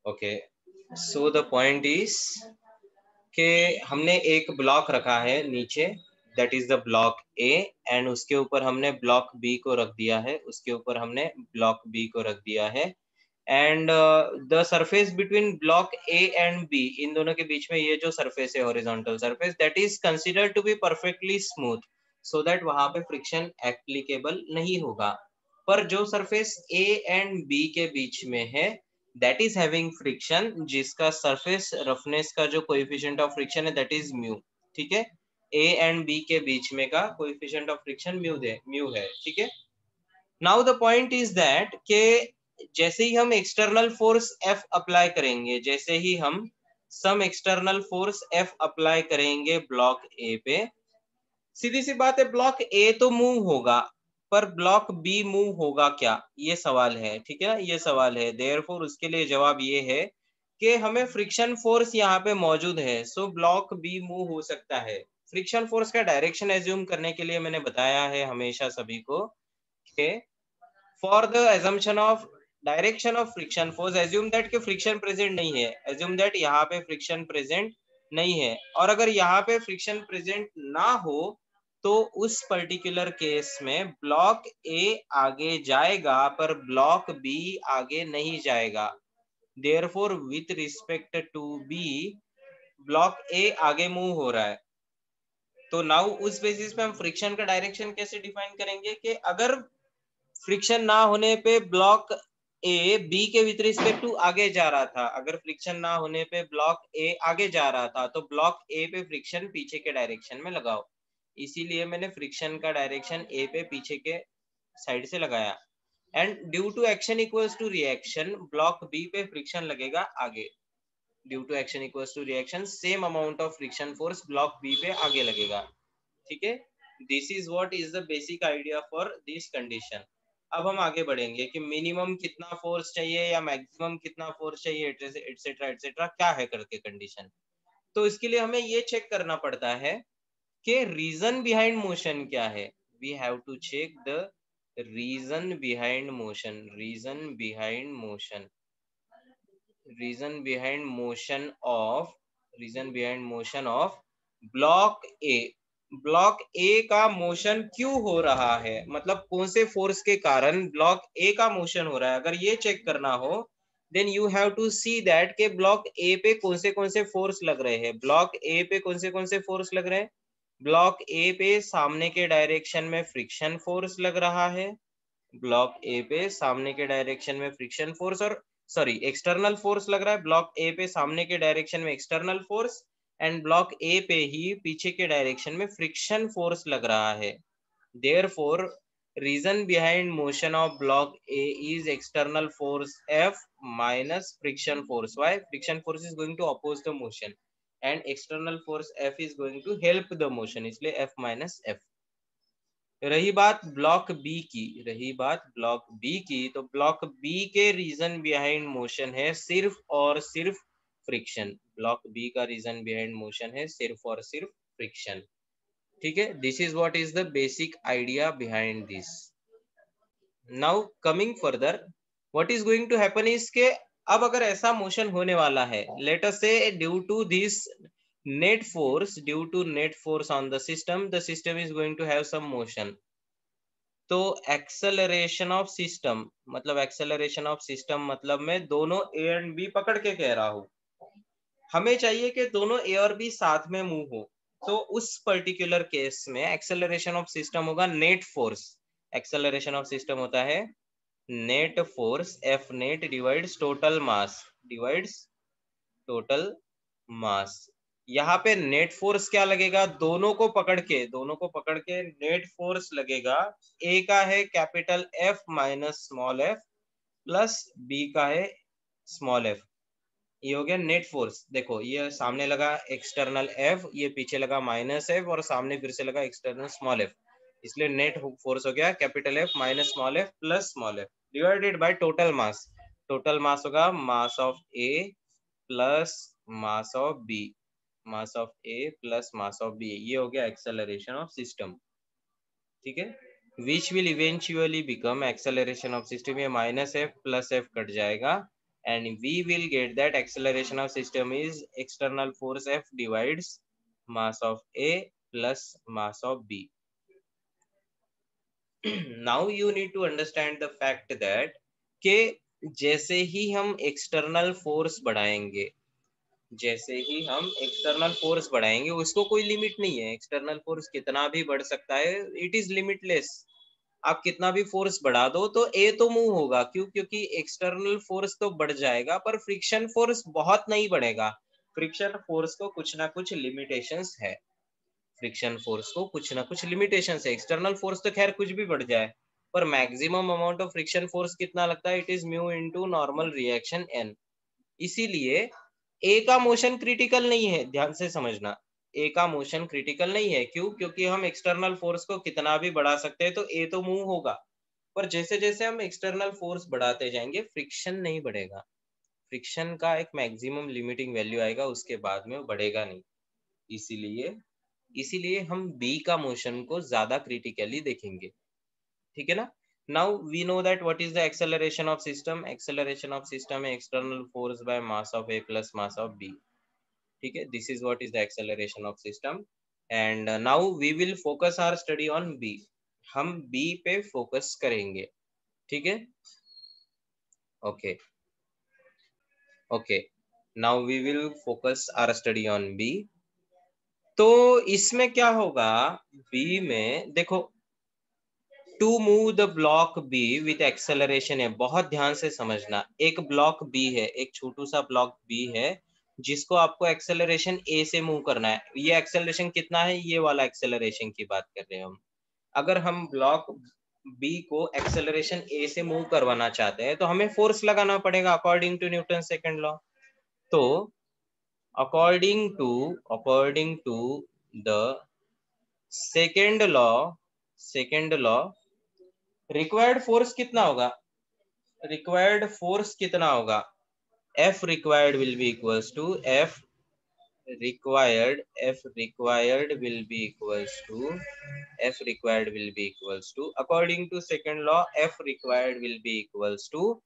Okay, so the point is कि हमने एक ब्लॉक रखा है नीचे, that is the block A, and उसके ऊपर हमने ब्लॉक बी को रख दिया है, उसके ऊपर हमने ब्लॉक बी को रख दिया है, and the surface between block A and B, इन दोनों के बीच में ये जो सरफेस है horizontal surface, that is considered to be perfectly smooth, so that वहां पे फ्रिक्शन एप्लीकेबल नहीं होगा। पर जो सरफेस ए एंड बी के बीच में है, दैट इज हैविंग फ्रिक्शन, जिसका सरफेस रफनेस का जो कोएफिशिएंट ऑफ फ्रिक्शन है दैट इज म्यू। ठीक है, ए एंड बी के बीच में का कोएफिशिएंट ऑफ फ्रिक्शन म्यू है। ठीक है, now the point is that के जैसे ही हम एक्सटर्नल फोर्स एफ अप्लाई करेंगे, जैसे ही हम some external force F apply करेंगे ब्लॉक ए पे, सीधी सी बात है, ब्लॉक ए तो मूव होगा, पर ब्लॉक बी मूव होगा क्या, ये सवाल है। ठीक है ना, ये सवाल है। देयरफॉर उसके लिए जवाब ये है कि हमें फ्रिक्शन फोर्स यहाँ पे मौजूद है, सो ब्लॉक बी मूव हो सकता है। फ्रिक्शन फोर्स का डायरेक्शन एज्यूम करने के लिए मैंने बताया है हमेशा सभी को कि for the assumption of direction of friction force, assume that कि फ्रिक्शन प्रेजेंट नहीं है, एज्यूम दैट यहाँ पे फ्रिक्शन प्रेजेंट नहीं है, और अगर यहाँ पे फ्रिक्शन प्रेजेंट ना हो तो उस पर्टिकुलर केस में ब्लॉक ए आगे जाएगा पर ब्लॉक बी आगे नहीं जाएगा। Therefore with respect to B, block A आगे मूव हो रहा है, तो नाउ उस बेसिस पे हम फ्रिक्शन का डायरेक्शन कैसे डिफाइन करेंगे कि अगर फ्रिक्शन ना होने पे ब्लॉक ए बी के विथ रिस्पेक्ट टू आगे जा रहा था, अगर फ्रिक्शन ना होने पे ब्लॉक ए आगे जा रहा था, तो ब्लॉक ए पे फ्रिक्शन पीछे के डायरेक्शन में लगाओ। इसीलिए मैंने फ्रिक्शन का डायरेक्शन ए पे पीछे के साइड से लगाया, and due to action equals to reaction, block B पे फ्रिक्शन लगेगा आगे। Due to action equals to reaction, same amount of friction force block B पे आगे लगेगा। ठीक है, this is what is the basic idea for this condition. अब हम आगे बढ़ेंगे कि मिनिमम कितना फोर्स चाहिए या मैक्सिमम कितना फोर्स चाहिए, एटसेट्रा एटसेट्रा क्या है करके कंडीशन। तो इसके लिए हमें ये चेक करना पड़ता है कि रीजन बिहाइंड मोशन क्या है। We have to check the reason behind motion, reason behind motion of block A. Block A का मोशन क्यों हो रहा है, मतलब कौन से फोर्स के कारण ब्लॉक ए का मोशन हो रहा है, अगर ये चेक करना हो then you have to see that के ब्लॉक ए पे कौन से फोर्स लग रहे हैं। ब्लॉक ए पे कौन से फोर्स लग रहे हैं, ब्लॉक ए पे सामने के डायरेक्शन में फ्रिक्शन फोर्स लग रहा है, ब्लॉक ए पे सामने के डायरेक्शन में फ्रिक्शन फोर्स, और सॉरी एक्सटर्नल फोर्स लग रहा है, ब्लॉक ए पे सामने के डायरेक्शन में external force, and block A पे ही पीछे के डायरेक्शन में फ्रिक्शन फोर्स लग रहा है। Therefore reason behind motion of block A is external force F minus friction force why, friction force is going to oppose the motion and external force F is going to help the motion, इसलिए F minus F. रही बात block B की, तो block B के reason behind motion है सिर्फ और सिर्फ फ्रिक्शन। ब्लॉक बी का रीजन बिहाइंड मोशन है सिर्फ और सिर्फ फ्रिक्शन। ठीक है, this is what is the basic idea behind this. Now coming further, what is going to happen is के अब अगर ऐसा मोशन होने वाला है, let us say due to this net force on the system is going to have some motion, तो acceleration of system मतलब मैं दोनों ए एंड बी पकड़ के कह रहा हूं, हमें चाहिए कि दोनों ए और बी साथ में मूव हो, तो उस पर्टिकुलर केस में एक्सेलरेशन ऑफ सिस्टम होगा net force. Acceleration of system होता है net force, F net divides total mass. यहाँ पे नेट फोर्स क्या लगेगा, दोनों को पकड़ के नेट फोर्स लगेगा, ए का है capital F minus small F plus B का है स्मॉल एफ। ये हो गया नेट फोर्स। देखो ये सामने लगा एक्सटर्नल एफ, ये पीछे लगा माइनस एफ, और सामने फिर से लगा एक्सटर्नल स्मॉल एफ, इसलिए नेट फोर्स हो गया capital F minus small F plus small F divided by total mass. Total mass होगा mass of A plus mass of B, mass of A plus mass of B, ये हो गया acceleration of system. ठीक है, which will eventually become acceleration of system, ये minus F plus F cut जाएगा, and we will get that acceleration of system is external force F divides mass of A plus mass of B. Now you need to understand the fact that के जैसे ही हम external force बढ़ाएंगे, जैसे ही हम external force बढ़ाएंगे, उसको कोई लिमिट नहीं है, एक्सटर्नल फोर्स कितना भी बढ़ सकता है, इट इज लिमिटलेस। आप कितना भी फोर्स बढ़ा दो तो ए तो मूव होगा, क्यों? क्योंकि एक्सटर्नल फोर्स तो बढ़ जाएगा पर फ्रिक्शन फोर्स बहुत नहीं बढ़ेगा। फ्रिक्शन फोर्स को कुछ ना कुछ लिमिटेशंस है, फ्रिक्शन फोर्स को कुछ ना कुछ लिमिटेशंस है। एक्सटर्नल फोर्स तो खैर कुछ भी बढ़ जाए, पर maximum amount of friction force कितना लगता है? It is mu into normal reaction N. इसीलिए ए का मोशन क्रिटिकल नहीं है, ध्यान से समझना। ए का मोशन क्रिटिकल नहीं है, क्यों? क्योंकि हम एक्सटर्नल फोर्स को कितना भी बढ़ा सकते हैं तो ए तो मूव होगा, पर जैसे जैसे हम एक्सटर्नल फोर्स बढ़ाते जाएंगे फ्रिक्शन नहीं बढ़ेगा। फ्रिक्शन का एक मैक्सिमम लिमिटिंग वैल्यू आएगा, उसके बाद में वो बढ़ेगा नहीं। इसीलिए इसीलिए हम बी का मोशन को ज्यादा क्रिटिकली देखेंगे, ठीक है ना? Now we know that what is the acceleration of system. Acceleration of system है external force by mass of A plus mass of B, ठीक है? This is what is the acceleration of system. And now we will focus our study on B. हम B पे focus करेंगे, ठीक है? Okay okay, now we will focus our study on B. तो इसमें क्या होगा, बी में देखो, to move the block B with acceleration है, बहुत ध्यान से समझना। एक ब्लॉक बी है, एक छोटू सा ब्लॉक बी है, जिसको आपको एक्सेलरेशन ए से मूव करना है। ये एक्सेलरेशन कितना है? ये वाला एक्सेलरेशन की बात कर रहे हैं हम। अगर हम ब्लॉक बी को एक्सेलरेशन ए से मूव करवाना चाहते हैं तो हमें फोर्स लगाना पड़ेगा according to Newton second law. तो according to the second law required force कितना होगा? रिक्वायर्ड फोर्स कितना होगा? F required will be equals to F required will be equals to according to second law, F required will be equals to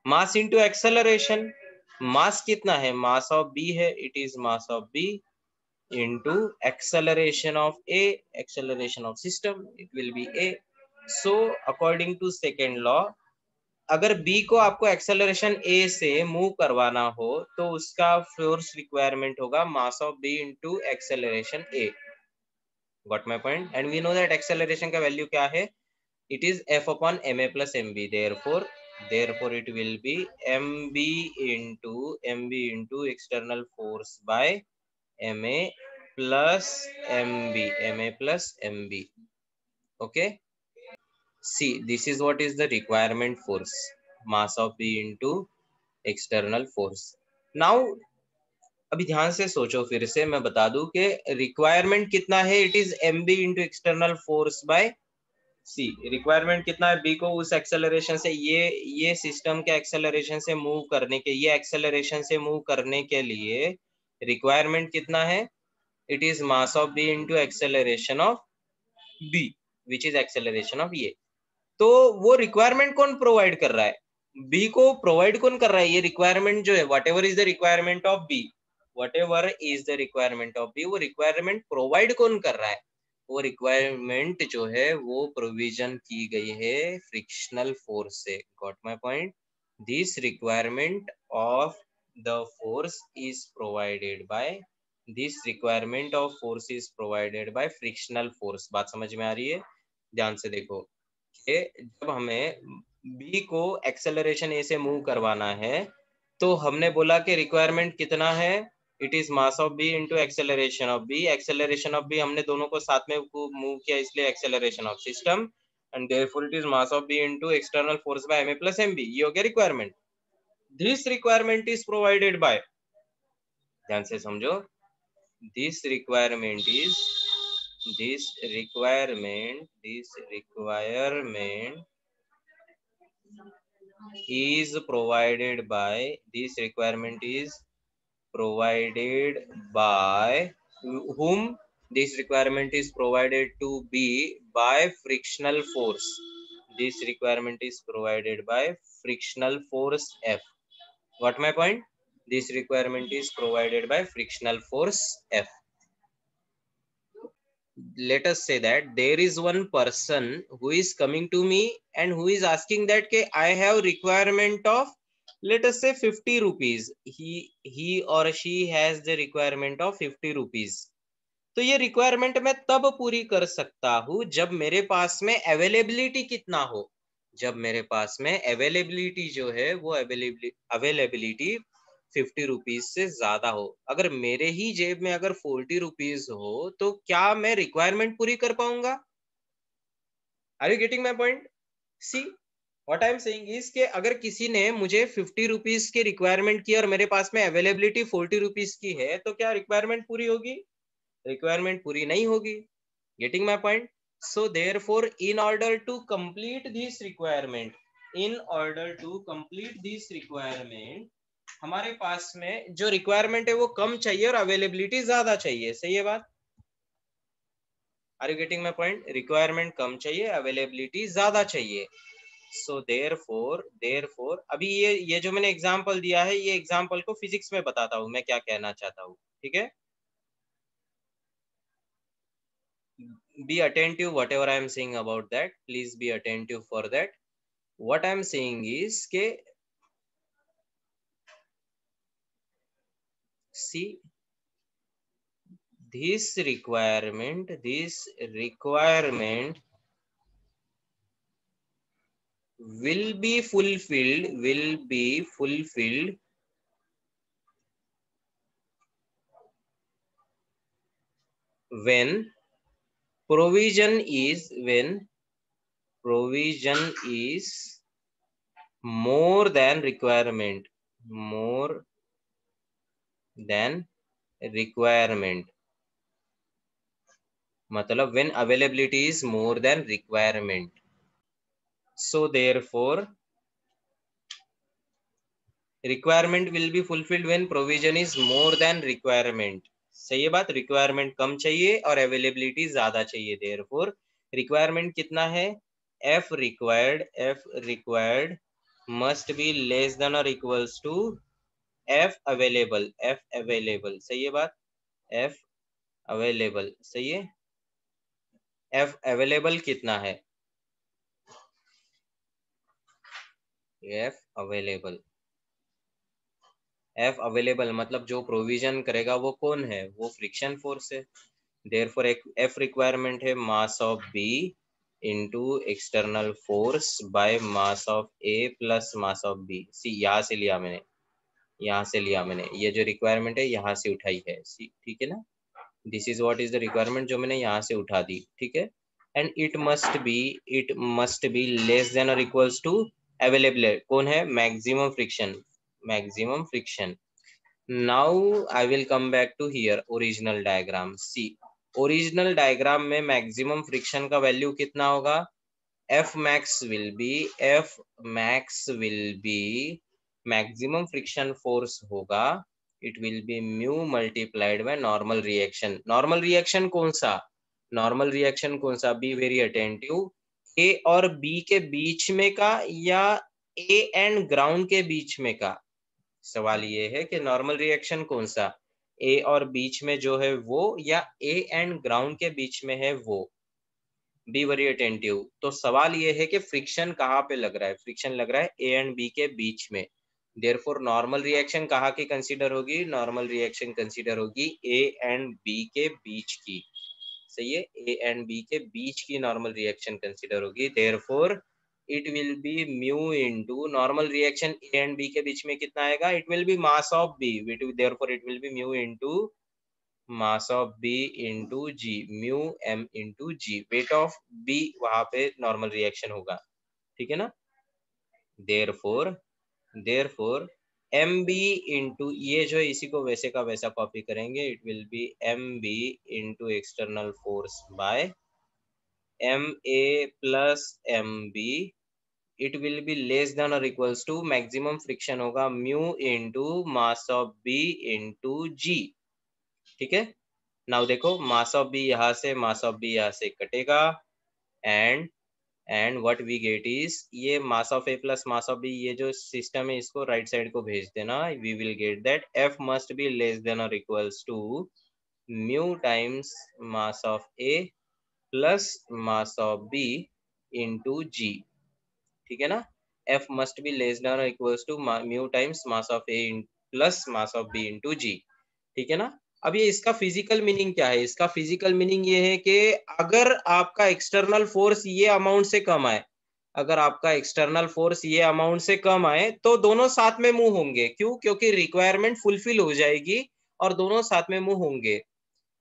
mass into acceleration। मास कितना है? मास of B है, it is mass of B into acceleration of A, acceleration of system, it will be A। So according to second law, अगर B को आपको acceleration A से move करवाना हो तो उसका फोर्स रिक्वायरमेंट होगा mass of B into acceleration A। Got my point? And we know that acceleration का वैल्यू क्या है? It is F upon ma plus mb। therefore it will be mb into external force by ma plus mb। okay, see, this is what is the requirement force, mass of B into external force। now अभी ध्यान से सोचो, फिर से मैं बता दूं कि रिक्वायरमेंट कितना है? It is mb into external force by c। Requirement कितना है? b को उस एक्सेलरेशन से, ये सिस्टम के एक्सेलरेशन से मूव करने के, ये एक्सेलरेशन से मूव करने के लिए रिक्वायरमेंट कितना है? It is mass of b into acceleration of b, which is acceleration of ये। तो वो रिक्वायरमेंट कौन प्रोवाइड कर रहा है? बी को प्रोवाइड कौन कर रहा है? ये रिक्वायरमेंट जो है, whatever is the requirement of B, वो रिक्वायरमेंट प्रोवाइड कौन कर रहा है? वो रिक्वायरमेंट जो है वो प्रोविजन की गई है फ्रिक्शनल फोर्स से। Got my point? This requirement of the force is provided by frictional force. बात समझ में आ रही है? ध्यान से देखो, जब हमें B को एक्सेलरेशन A से मूव करवाना है तो हमने बोला कि रिक्वायरमेंट कितना है? It is mass of B into acceleration of B। Acceleration of B हमने दोनों को साथ में मूव किया, इसलिए acceleration of system, and therefore it is mass of B into external force bye ma plus mb। ये हो गया requirement. This requirement is provided by, ध्यान से समझो, this requirement is provided by whom? This requirement is provided to be by frictional force. This requirement is provided by frictional force F, What my point? This requirement is provided by frictional force F. Let us say that there is one person who is coming to me and who is asking that ke I have requirement of, let us say, 50 rupees. He or she has the requirement of 50 rupees. तो ये requirement मैं तब पूरी कर सकता हूं जब मेरे पास में अवेलेबिलिटी कितना हो, जब मेरे पास में अवेलेबिलिटी जो है वो अवेलेबिलिटी 50 रुपीज से ज्यादा हो। अगर मेरे ही जेब में अगर 40 रुपीज हो तो क्या मैं रिक्वायरमेंट पूरी कर पाऊंगा? Are you getting my point? See what I am saying is के अगर किसी ने मुझे 50 रुपीज की रिक्वायरमेंट की और मेरे पास में अवेलेबिलिटी 40 रुपीज की है तो क्या रिक्वायरमेंट पूरी होगी? रिक्वायरमेंट पूरी नहीं होगी। Getting my point? So therefore in order to complete this requirement, in order to complete this requirement, हमारे पास में जो रिक्वायरमेंट है वो कम चाहिए और अवेलेबिलिटी ज्यादा चाहिए। सही है बात? Are you getting my point? Requirement कम चाहिए, अवेलेबिलिटी ज्यादा चाहिए। सो देयरफॉर अभी ये जो मैंने एग्जांपल दिया है, ये एग्जांपल को फिजिक्स में बताता हूं मैं क्या कहना चाहता हूं। ठीक है? be attentive whatever I am saying about that. Please be attentive for that. What I am saying is ke see this requirement will be fulfilled when provision is more than requirement, more than requirement, मतलब when availability is more than requirement. So therefore requirement will be fulfilled when provision is more than requirement. सही है बात? Requirement कम चाहिए और availability ज्यादा चाहिए। Therefore requirement कितना है? F required must be less than or equals to F available. सही है बात? F available सही है। F available कितना है? F available मतलब जो प्रोविजन करेगा वो कौन है? वो फ्रिक्शन फोर्स है। Therefore F रिक्वायरमेंट है मास of B into external force by mass of A plus mass of B। सी यहाँ से लिया मैंने, ये जो रिक्वायरमेंट है यहाँ से उठाई है। सी ठीक है ना? This is what is the requirement जो मैंने यहाँ से उठा दी। ठीक है? And it must be less than और इक्वल्स टू अवेलेबल। कौन है? Maximum friction. Now I will come back to here original diagram. See original diagram में मैक्सिमम फ्रिक्शन का वैल्यू कितना होगा? F max will be maximum friction force होगा, it will be mu multiplied by normal reaction. Normal reaction कौन सा? Be very attentive. ए और B के बीच में का या ए एंड ग्राउंड के बीच में का? सवाल ये है कि नॉर्मल रिएक्शन कौन सा, ए और बीच में जो है वो या ए एंड ग्राउंड के बीच में है वो? Be very attentive. तो सवाल ये है कि फ्रिक्शन कहाँ पे लग रहा है? फ्रिक्शन लग रहा है ए एंड बी के बीच में। देयरफॉर नॉर्मल रिएक्शन कहाँ की कंसीडर होगी? नॉर्मल रिएक्शन कंसीडर होगी ए एंड बी के बीच की। सही है? ए एंड बी के बीच की नॉर्मल रिएक्शन कंसीडर होगी। Therefore it will be mu into normal reaction A and B के बीच में कितना आएगा? It will be mass of B. Therefore it will be mu into mass of B into G, mu M into G. Weight of B वहां पे normal reaction होगा। ठीक है ना? देयरफॉर एम बी इंटू, ये जो इसी को वैसे का वैसा कॉपी करेंगे, it will be M B into external force by M A plus M B. It will be less than और इक्वल्स टू मैक्सिमम फ्रिक्शन होगा mu into mass of B into G. ठीक है? Now देखो मास of B यहाँ से कटेगा and and what we get is, ये mass of A plus mass of B, ये जो सिस्टम है इसको राइट साइड को भेज देना. We will get that F must be less than और equals to mu times mass of A plus mass of B into G. ठीक है ना. F must be less than और equals to mu times mass of A plus mass of B into G. ठीक है ना. अब ये इसका फिजिकल मीनिंग क्या है? इसका फिजिकल मीनिंग ये है कि अगर आपका एक्सटर्नल फोर्स ये अमाउंट से कम आए, अगर आपका एक्सटर्नल फोर्स ये अमाउंट से कम आए तो दोनों साथ में मूव होंगे. क्यों? क्योंकि रिक्वायरमेंट फुलफिल हो जाएगी और दोनों साथ में मूव होंगे.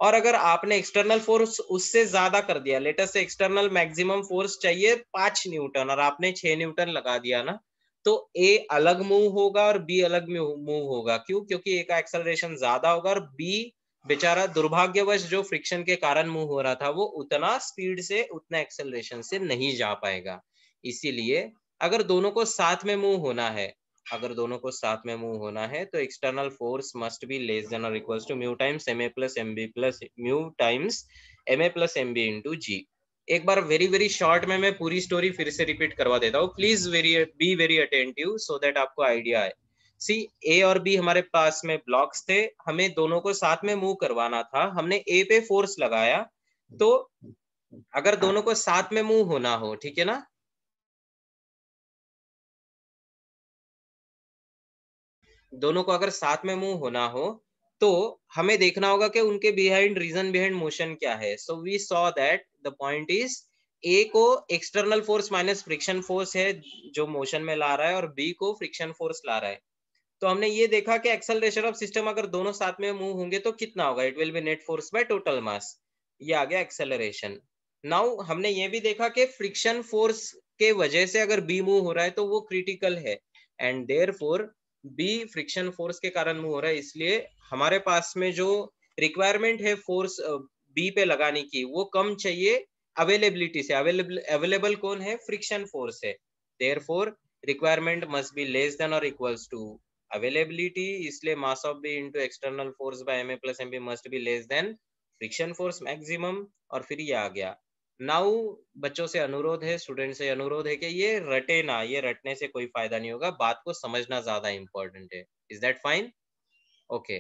और अगर आपने एक्सटर्नल फोर्स उससे ज्यादा कर दिया, लेटर से एक्सटर्नल मैक्सिमम फोर्स चाहिए 5 न्यूटन और आपने 6 न्यूटन लगा दिया ना, तो ए अलग मूव होगा और बी अलग मूव होगा. क्यों? क्योंकि ए का एक्सेलरेशन ज्यादा होगा और बी बेचारा दुर्भाग्यवश जो फ्रिक्शन के कारण मूव हो रहा था वो उतना स्पीड से उतना एक्सेलरेशन से नहीं जा पाएगा. इसीलिए अगर दोनों को साथ में मूव होना है, अगर दोनों को साथ में मूव होना है तो external force must be less than और equals to mu times M A plus M B plus mu times M A plus M B into G. एक बार वेरी वेरी शॉर्ट में मैं पूरी स्टोरी फिर से रिपीट करवा देता हूँ. Please be very attentive so that आपको आइडिया आए. सी, ए और बी हमारे पास में ब्लॉक्स थे, हमें दोनों को साथ में मूव करवाना था. हमने ए पे फोर्स लगाया, तो अगर दोनों को साथ में मूव होना हो, ठीक है ना, दोनों को अगर साथ में मूव होना हो तो हमें देखना होगा कि उनके बिहाइंड रीजन बिहाइंड मोशन क्या है. So we saw that the point is, A को external force minus friction force है जो मोशन में ला रहा है और बी को फ्रिक्शन फोर्स ला रहा है. तो हमने ये देखा कि एक्सेलरेशन ऑफ सिस्टम अगर दोनों साथ में मूव होंगे तो कितना होगा? It will B net force by total मास. ये आ गया एक्सेलरेशन. नाउ हमने ये भी देखा कि फ्रिक्शन फोर्स के वजह से अगर बी मूव हो रहा है तो वो क्रिटिकल है and therefore B friction force के कारण मूव हो रहा है. इसलिए हमारे पास में जो रिक्वायरमेंट है फोर्स बी पे लगाने की वो कम चाहिए अवेलेबिलिटी से. अवेलेबल कौन है? फ्रिक्शन फोर्स है. Therefore requirement must be less than और इक्वल्स टू अवेलेबिलिटी. इसलिए mass of B into external force by M A plus M B must be less than friction force maximum. और फिर ये आ गया. Now बच्चों से अनुरोध है, स्टूडेंट से अनुरोध है कि ये रटे ना, ये रटने से कोई फायदा नहीं होगा, बात को समझना ज्यादा इंपॉर्टेंट है. Is that fine? ओके.